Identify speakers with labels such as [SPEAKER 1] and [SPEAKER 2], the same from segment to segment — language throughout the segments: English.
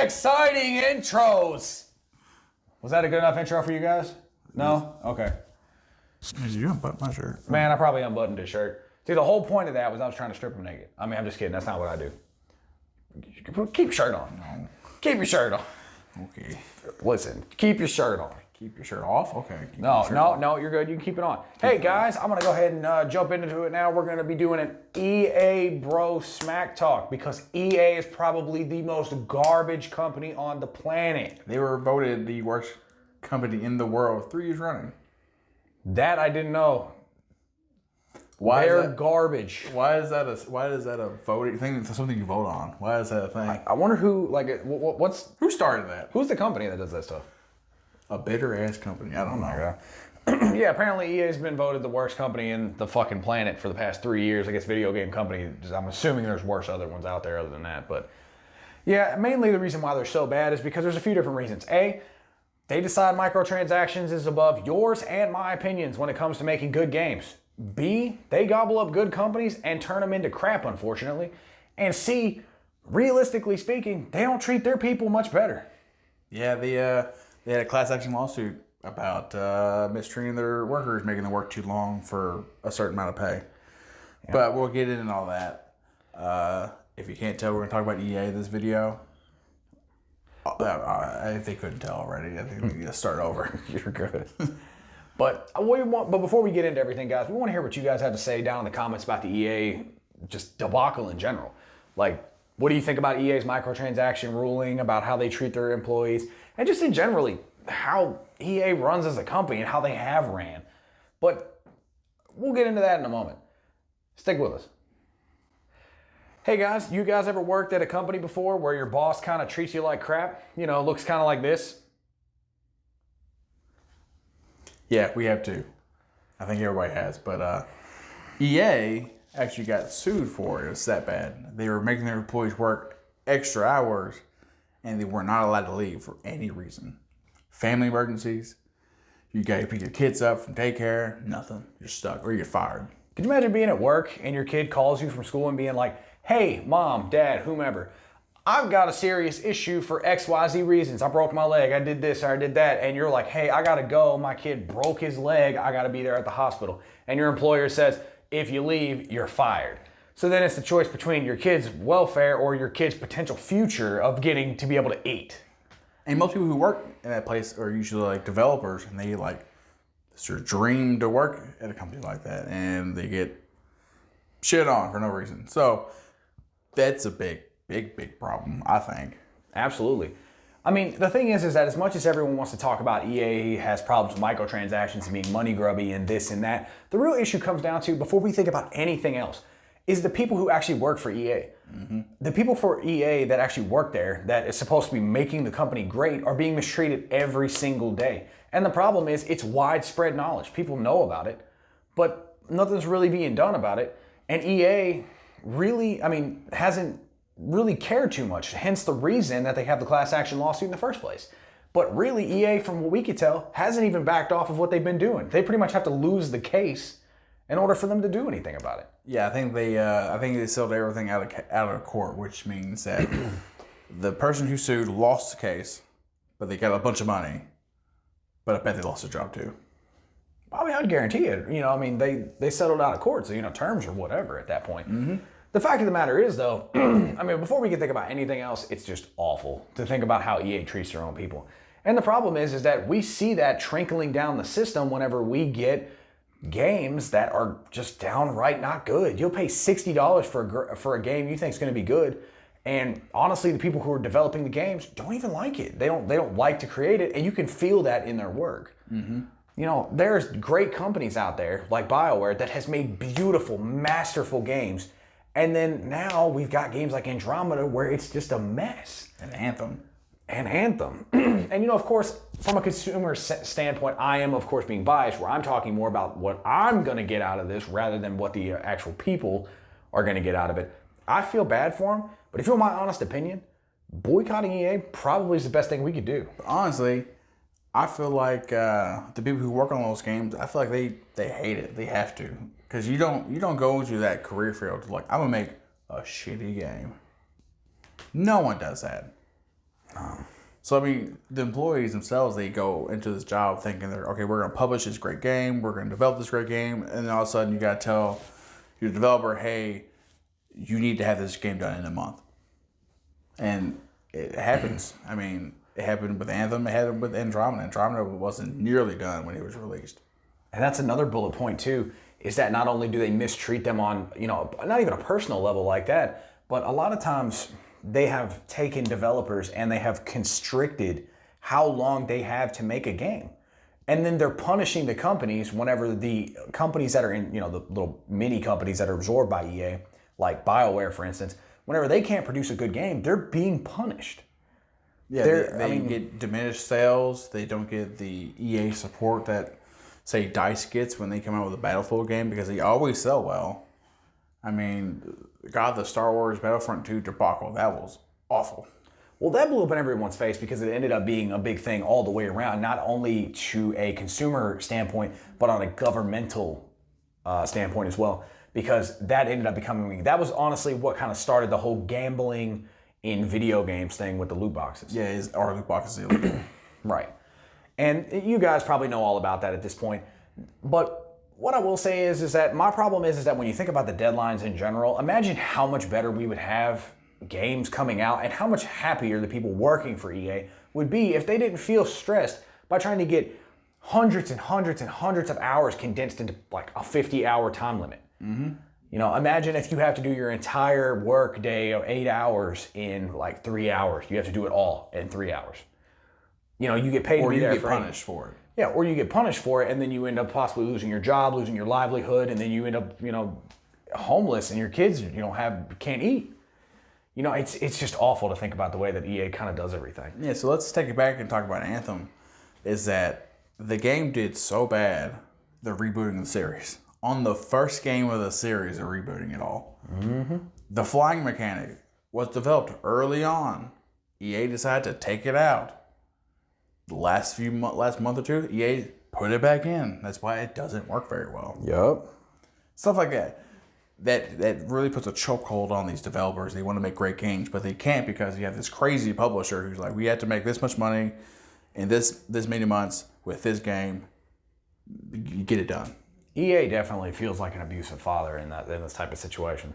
[SPEAKER 1] exciting intros. Was that a good enough intro for you guys? No? Okay.
[SPEAKER 2] Did you unbutton my shirt?
[SPEAKER 1] Man, I probably unbuttoned his shirt. See, the whole point of that was I was trying to strip him naked. I mean, I'm just kidding. That's not what I do. Keep your shirt on.
[SPEAKER 2] No.
[SPEAKER 1] Keep your shirt on.
[SPEAKER 2] Okay.
[SPEAKER 1] Listen, keep your shirt on.
[SPEAKER 2] Keep your shirt off? Okay.
[SPEAKER 1] No, you're good. You can keep it on. Hey, guys, I'm going to go ahead and jump into it now. We're going to be doing an EA Bro Smacktalk because EA is probably the most garbage company on the planet.
[SPEAKER 2] They were voted the worst company in the world 3 years running.
[SPEAKER 1] That I didn't know. They're garbage.
[SPEAKER 2] Why is that a voting thing? It's something you vote on. Why is that a thing?
[SPEAKER 1] I wonder who,
[SPEAKER 2] who started that?
[SPEAKER 1] Who's the company that does that stuff?
[SPEAKER 2] A bitter ass company. I don't know.
[SPEAKER 1] Yeah, apparently EA's been voted the worst company in the fucking planet for the past 3 years. I guess video game company. I'm assuming there's worse other ones out there other than that. But yeah, mainly the reason why they're so bad is because there's a few different reasons. A, they decide microtransactions is above yours and my opinions when it comes to making good games. B, they gobble up good companies and turn them into crap, unfortunately. And C, realistically speaking, they don't treat their people much better.
[SPEAKER 2] Yeah, they had a class action lawsuit about mistreating their workers, making them work too long for a certain amount of pay. Yeah. But we'll get into all that. If you can't tell, we're going to talk about EA this video. If they couldn't tell already, I think we need to start over.
[SPEAKER 1] You're good. But before we get into everything, guys, we want to hear what you guys have to say down in the comments about the EA just debacle in general. Like, what do you think about EA's microtransaction ruling, about how they treat their employees, and just in generally how EA runs as a company and how they have ran. But we'll get into that in a moment. Stick with us. Hey guys, you guys ever worked at a company before where your boss kind of treats you like crap? You know, looks kind of like this?
[SPEAKER 2] Yeah, we have too. I think everybody has. But EA actually got sued for it. It was that bad. They were making their employees work extra hours and they were not allowed to leave for any reason. Family emergencies, you got to pick your kids up from daycare, nothing. You're stuck or you get fired.
[SPEAKER 1] Could you imagine being at work and your kid calls you from school and being like, hey, mom, dad, whomever, I've got a serious issue for XYZ reasons. I broke my leg, I did this, or I did that. And you're like, hey, I gotta go. My kid broke his leg. I gotta be there at the hospital. And your employer says, if you leave, you're fired. So then it's the choice between your kid's welfare or your kid's potential future of getting to be able to eat.
[SPEAKER 2] And most people who work in that place are usually like developers and they like, it's their dream to work at a company like that. And they get shit on for no reason. So that's a big problem, I think.
[SPEAKER 1] Absolutely. I mean, the thing is that as much as everyone wants to talk about EA has problems with microtransactions and being money grubby and this and that, the real issue comes down to, before we think about anything else, is the people who actually work for EA. Mm-hmm. The people for EA that actually work there, that is supposed to be making the company great, are being mistreated every single day. And the problem is, it's widespread knowledge. People know about it, but nothing's really being done about it. And EA really, hasn't really cared too much, hence the reason that they have the class action lawsuit in the first place. But really, EA, from what we could tell, hasn't even backed off of what they've been doing. They pretty much have to lose the case in order for them to do anything about it.
[SPEAKER 2] Yeah, I think they settled everything out of court, which means that the person who sued lost the case, but they got a bunch of money. But I bet they lost their job too.
[SPEAKER 1] I mean, I'd guarantee it. They settled out of court, so terms or whatever at that point. Mm-hmm. The fact of the matter is, though, before we can think about anything else, it's just awful to think about how EA treats their own people. And the problem is that we see that trickling down the system whenever we get games that are just downright not good. You'll pay $60 for a game you think is going to be good, and honestly, the people who are developing the games don't even like it. They don't like to create it, and you can feel that in their work. Mm-hmm. There's great companies out there like BioWare that has made beautiful, masterful games. And then now we've got games like Andromeda where it's just a mess.
[SPEAKER 2] And Anthem.
[SPEAKER 1] And of course, from a consumer standpoint, I am, of course, being biased, where I'm talking more about what I'm going to get out of this rather than what the actual people are going to get out of it. I feel bad for them, but if you want my honest opinion, boycotting EA probably is the best thing we could do.
[SPEAKER 2] But honestly, I feel like the people who work on those games, I feel like they hate it. They have to. Because you don't go into that career field like, I'm going to make a shitty game. No one does that. So, I mean, the employees themselves, they go into this job thinking okay, we're going to publish this great game, we're going to develop this great game, and then all of a sudden you got to tell your developer, hey, you need to have this game done in a month. And it happens. I mean, it happened with Anthem, it happened with Andromeda. Andromeda wasn't nearly done when it was released.
[SPEAKER 1] And that's another bullet point too, is that not only do they mistreat them on, not even a personal level like that, but a lot of times they have taken developers and they have constricted how long they have to make a game. And then they're punishing the companies whenever the companies that are in, the little mini companies that are absorbed by EA, like BioWare, for instance, whenever they can't produce a good game, they're being punished.
[SPEAKER 2] Yeah, they get diminished sales. They don't get the EA support that, say, DICE gets when they come out with a Battlefield game because they always sell well. I mean, God, the Star Wars Battlefront 2 debacle, that was awful.
[SPEAKER 1] Well, that blew up in everyone's face because it ended up being a big thing all the way around, not only to a consumer standpoint, but on a governmental standpoint as well, because that ended up becoming, that was honestly what kind of started the whole gambling in video games thing with the loot boxes.
[SPEAKER 2] Yeah, our loot boxes illegal.
[SPEAKER 1] Right. And you guys probably know all about that at this point. But what I will say is that my problem is that when you think about the deadlines in general, imagine how much better we would have games coming out and how much happier the people working for EA would be if they didn't feel stressed by trying to get hundreds and hundreds and hundreds of hours condensed into like a 50-hour time limit. Mm-hmm. Imagine if you have to do your entire work day of 8 hours in like 3 hours. You have to do it all in 3 hours. You get paid to be there.
[SPEAKER 2] Or you get punished for it.
[SPEAKER 1] Yeah, or you get punished for it, and then you end up possibly losing your job, losing your livelihood, and then you end up, homeless, and your kids, can't eat. It's just awful to think about the way that EA kind of does everything.
[SPEAKER 2] Yeah, so let's take it back and talk about Anthem. Is that the game did so bad, they're rebooting the series. On the first game of the series, they're rebooting it all. Mm-hmm. The flying mechanic was developed early on. EA decided to take it out. The last month or two, EA put it back in. That's why it doesn't work very well.
[SPEAKER 1] Yep.
[SPEAKER 2] Stuff like that. That really puts a chokehold on these developers. They want to make great games, but they can't because you have this crazy publisher who's like, we have to make this much money in this many months with this game. You get it done.
[SPEAKER 1] EA definitely feels like an abusive father in this type of situation.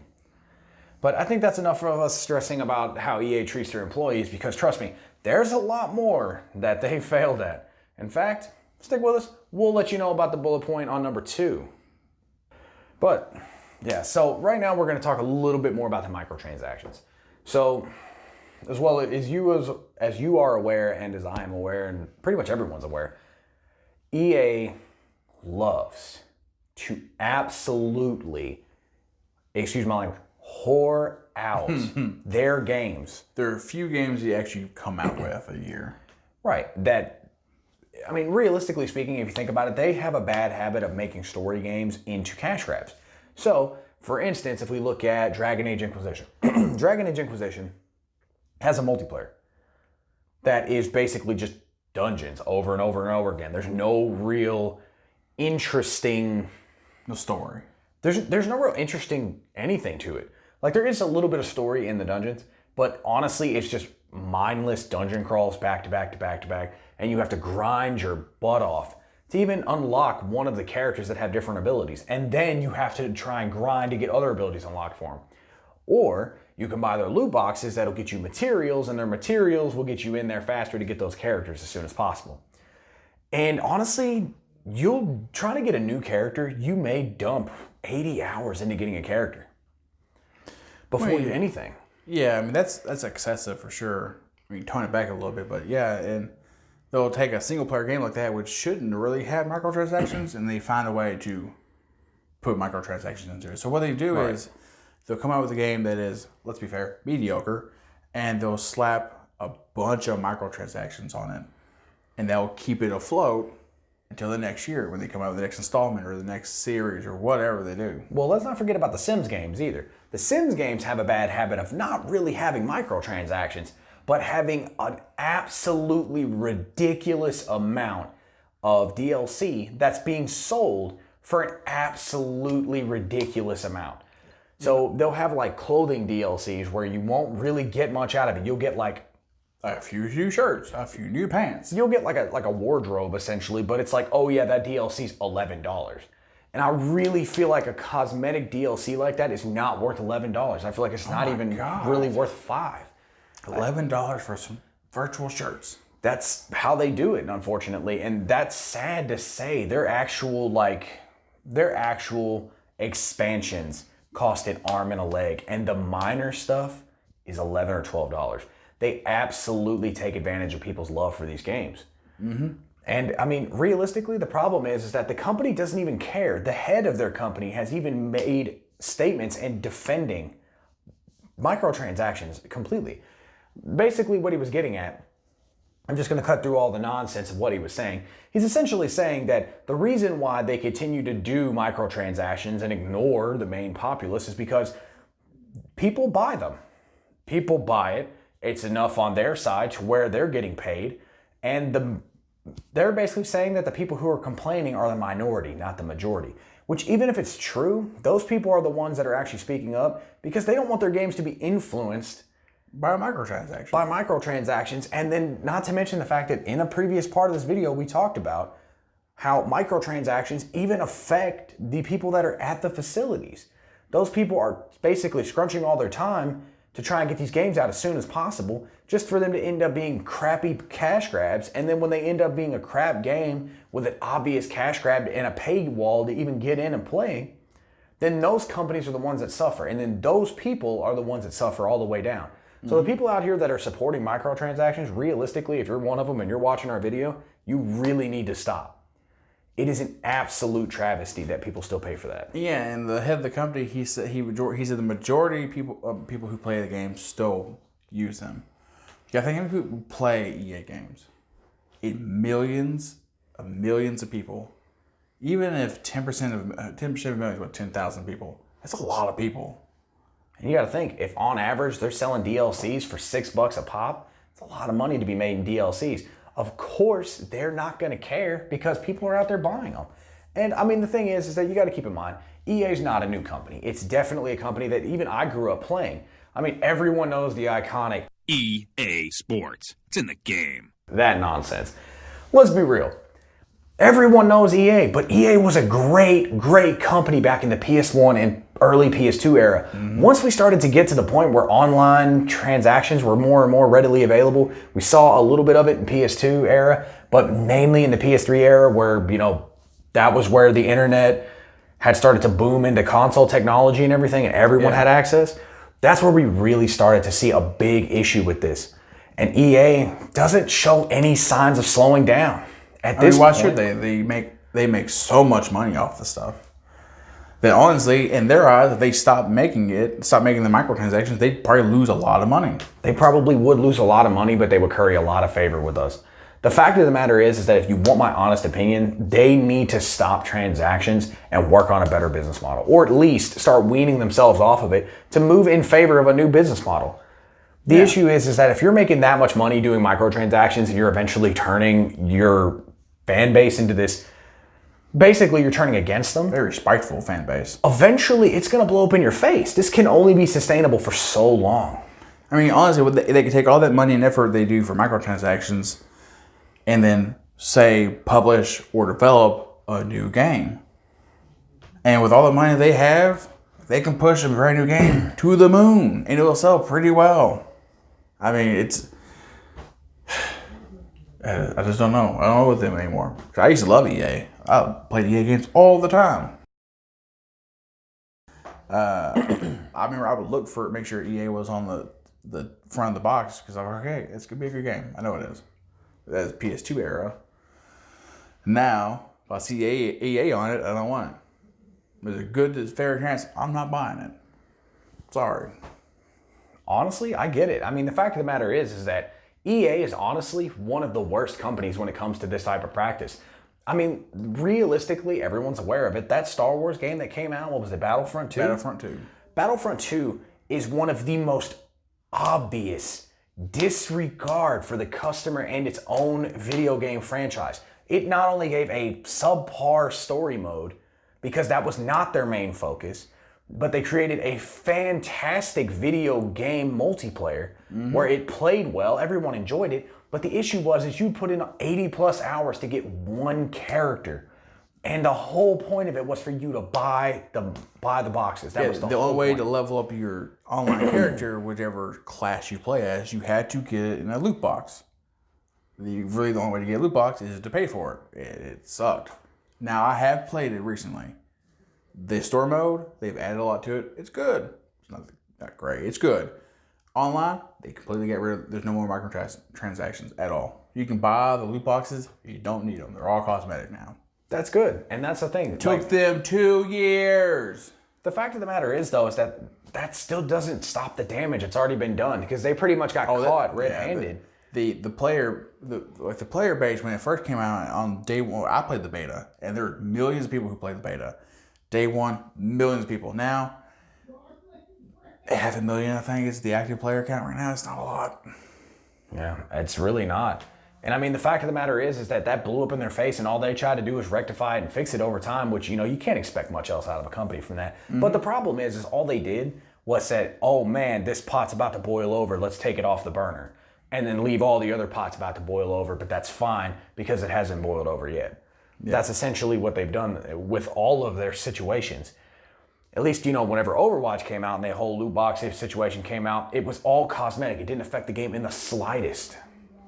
[SPEAKER 1] But I think that's enough of us stressing about how EA treats their employees because trust me, there's a lot more that they failed at. In fact, stick with us. We'll let you know about the bullet point on number 2. But yeah, so right now we're going to talk a little bit more about the microtransactions. So as well as you are aware and as I am aware and pretty much everyone's aware, EA loves to absolutely, excuse my language, whore out their games.
[SPEAKER 2] There are a few games you actually come out with a year.
[SPEAKER 1] Right. Realistically speaking, if you think about it, they have a bad habit of making story games into cash grabs. So, for instance, if we look at Dragon Age Inquisition, Dragon Age Inquisition has a multiplayer that is basically just dungeons over and over and over again. There's no real interesting...
[SPEAKER 2] No story.
[SPEAKER 1] There's no real interesting anything to it. Like, there is a little bit of story in the dungeons, but honestly, it's just mindless dungeon crawls back to back to back to back, and you have to grind your butt off to even unlock one of the characters that have different abilities. And then you have to try and grind to get other abilities unlocked for them. Or you can buy their loot boxes that'll get you materials, and their materials will get you in there faster to get those characters as soon as possible. And honestly, you'll try to get a new character, you may dump 80 hours into getting a character before you do anything.
[SPEAKER 2] Yeah, that's excessive for sure. Tone it back a little bit, but yeah, and they'll take a single player game like that, which shouldn't really have microtransactions, and they find a way to put microtransactions into it. So what they do is they'll come out with a game that is, let's be fair, mediocre, and they'll slap a bunch of microtransactions on it, and they'll keep it afloat until the next year when they come out with the next installment or the next series or whatever they do.
[SPEAKER 1] Well, let's not forget about the Sims games either. The Sims games have a bad habit of not really having microtransactions, but having an absolutely ridiculous amount of DLC that's being sold for an absolutely ridiculous amount. So they'll have like clothing DLCs where you won't really get much out of it. You'll get like
[SPEAKER 2] A few new shirts, a few new pants.
[SPEAKER 1] You'll get like a wardrobe essentially, but it's like, oh yeah, that DLC's $11. And I really feel like a cosmetic DLC like that is not worth $11. I feel like it's not even really worth $5.
[SPEAKER 2] $11 for some virtual shirts.
[SPEAKER 1] That's how they do it, unfortunately. And that's sad to say. Their actual expansions cost an arm and a leg. And the minor stuff is $11 or $12. They absolutely take advantage of people's love for these games. Mm-hmm. And I mean, realistically, the problem is that the company doesn't even care. The head of their company has even made statements in defending microtransactions completely. Basically, what he was getting at, I'm just going to cut through all the nonsense of what he was saying. He's essentially saying that the reason why they continue to do microtransactions and ignore the main populace is because people buy them. People buy it. It's enough on their side to where they're getting paid. And they're basically saying that the people who are complaining are the minority, not the majority. Which, even if it's true, those people are the ones that are actually speaking up because they don't want their games to be influenced
[SPEAKER 2] by microtransactions.
[SPEAKER 1] And then not to mention the fact that in a previous part of this video, we talked about how microtransactions even affect the people that are at the facilities. Those people are basically scrunching all their time to try and get these games out as soon as possible, just for them to end up being crappy cash grabs. And then when they end up being a crap game with an obvious cash grab and a paywall to even get in and play, then those companies are the ones that suffer. And then those people are the ones that suffer all the way down. So the people out here that are supporting microtransactions, realistically, if you're one of them and you're watching our video, you really need to stop. It is an absolute travesty that people still pay for that.
[SPEAKER 2] Yeah, and the head of the company, he said the majority of people who play the game still use them. Yeah, I think how many people play EA games? Millions of people. Even if 10% of a million is what, 10,000 people. That's a lot of people.
[SPEAKER 1] And you got to think, if on average they're selling DLCs for $6 a pop, it's a lot of money to be made in DLCs. Of course, they're not going to care because people are out there buying them. And I mean, the thing is that you got to keep in mind, EA is not a new company. It's definitely a company that even I grew up playing. I mean, everyone knows the iconic
[SPEAKER 3] EA Sports. It's in the game.
[SPEAKER 1] That nonsense. Let's be real. Everyone knows EA, but EA was a great company back in the PS1 and early PS2 era. Mm-hmm. Once we started to get to the point where online transactions were more and more readily available, we saw a little bit of it in PS2 era, but mainly in the PS3 era where, that was where the internet had started to boom into console technology and everything, and everyone had access. That's where we really started to see a big issue with this. And EA doesn't show any signs of slowing down. At this
[SPEAKER 2] point, they make so much money off the stuff that honestly, in their eyes, if they stop making the microtransactions, they'd probably lose a lot of money.
[SPEAKER 1] They probably would lose a lot of money, but they would curry a lot of favor with us. The fact of the matter is that if you want my honest opinion, they need to stop transactions and work on a better business model, or at least start weaning themselves off of it to move in favor of a new business model. The issue is that if you're making that much money doing microtransactions and you're eventually turning your fan base into this, basically you're turning against them.
[SPEAKER 2] Very spiteful fan base.
[SPEAKER 1] Eventually it's going to blow up in your face. This can only be sustainable for so long.
[SPEAKER 2] I mean, honestly, they could take all that money and effort they do for microtransactions and then, say, publish or develop a new game. And with all the money they have, they can push a brand new game to the moon and it'll sell pretty well. I mean, I just don't know. I don't know with them anymore. I used to love EA. I played EA games all the time. I remember I would look make sure EA was on the front of the box because I was like, okay, it's going to be a good game. I know it is. That's PS2 era. Now, if I see EA on it, I don't want it. There's a good, fair chance I'm not buying it. Sorry.
[SPEAKER 1] Honestly, I get it. I mean, the fact of the matter is that EA is honestly one of the worst companies when it comes to this type of practice. I mean, realistically, everyone's aware of it. That Star Wars game that came out, what was it, Battlefront 2?
[SPEAKER 2] Battlefront 2.
[SPEAKER 1] Battlefront 2 is one of the most obvious disregard for the customer and its own video game franchise. It not only gave a subpar story mode, because that was not their main focus, but they created a fantastic video game multiplayer where it played well, everyone enjoyed it, but the issue was is you put in 80 plus hours to get one character. And the whole point of it was for you to buy the boxes. That was the whole
[SPEAKER 2] only way
[SPEAKER 1] point.
[SPEAKER 2] to level up your online character, whichever class you play as, you had to get it in a loot box. The only way to get a loot box is to pay for it. It sucked. Now, I have played it recently. The store mode, they've added a lot to it. It's good. It's not great. It's good. Online, they completely get rid of, there's no more microtransactions at all. You can buy the loot boxes. You don't need them. They're all cosmetic now.
[SPEAKER 1] That's good. And that's the thing.
[SPEAKER 2] Took them 2 years.
[SPEAKER 1] The fact of the matter is, though, is that still doesn't stop the damage. It's already been done because they pretty much got caught red-handed.
[SPEAKER 2] The player base, when it first came out on day one, I played the beta, and there were millions of people who played the beta. Day one, millions of people. Now, 500,000, I think, is the active player count right now. It's not a lot.
[SPEAKER 1] Yeah, it's really not. And I mean, the fact of the matter is that blew up in their face, and all they tried to do was rectify it and fix it over time, which, you can't expect much else out of a company from that. Mm-hmm. But the problem is all they did was said, oh man, this pot's about to boil over, let's take it off the burner. And then leave all the other pots about to boil over, but that's fine because it hasn't boiled over yet. Yeah. That's essentially what they've done with all of their situations. At least, whenever Overwatch came out and the whole loot box situation came out, it was all cosmetic. It didn't affect the game in the slightest.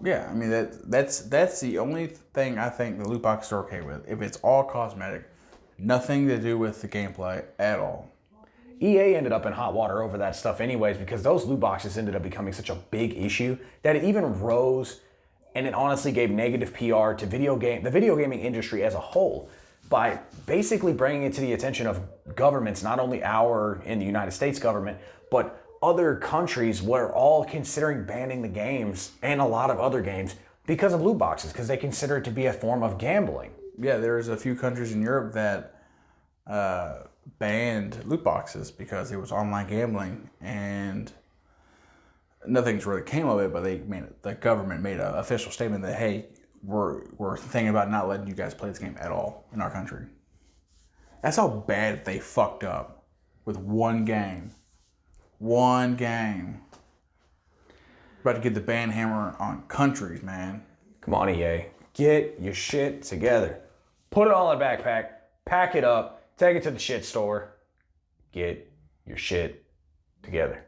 [SPEAKER 2] Yeah, I mean, that's the only thing I think the loot box is okay with. If it's all cosmetic, nothing to do with the gameplay at all.
[SPEAKER 1] EA ended up in hot water over that stuff anyways because those loot boxes ended up becoming such a big issue that it even rose, and it honestly gave negative PR to the video gaming industry as a whole by basically bringing it to the attention of governments, not only in the United States government, but other countries were all considering banning the games and a lot of other games because of loot boxes, because they consider it to be a form of gambling.
[SPEAKER 2] Yeah, there's a few countries in Europe that banned loot boxes because it was online gambling, and nothing's really came of it, but the government made an official statement that, hey, we're thinking about not letting you guys play this game at all in our country. That's how bad they fucked up with one game. One game. About to get the ban hammer on countries, man.
[SPEAKER 1] Come on, EA. Get your shit together. Put it all in a backpack. Pack it up. Take it to the shit store. Get your shit together.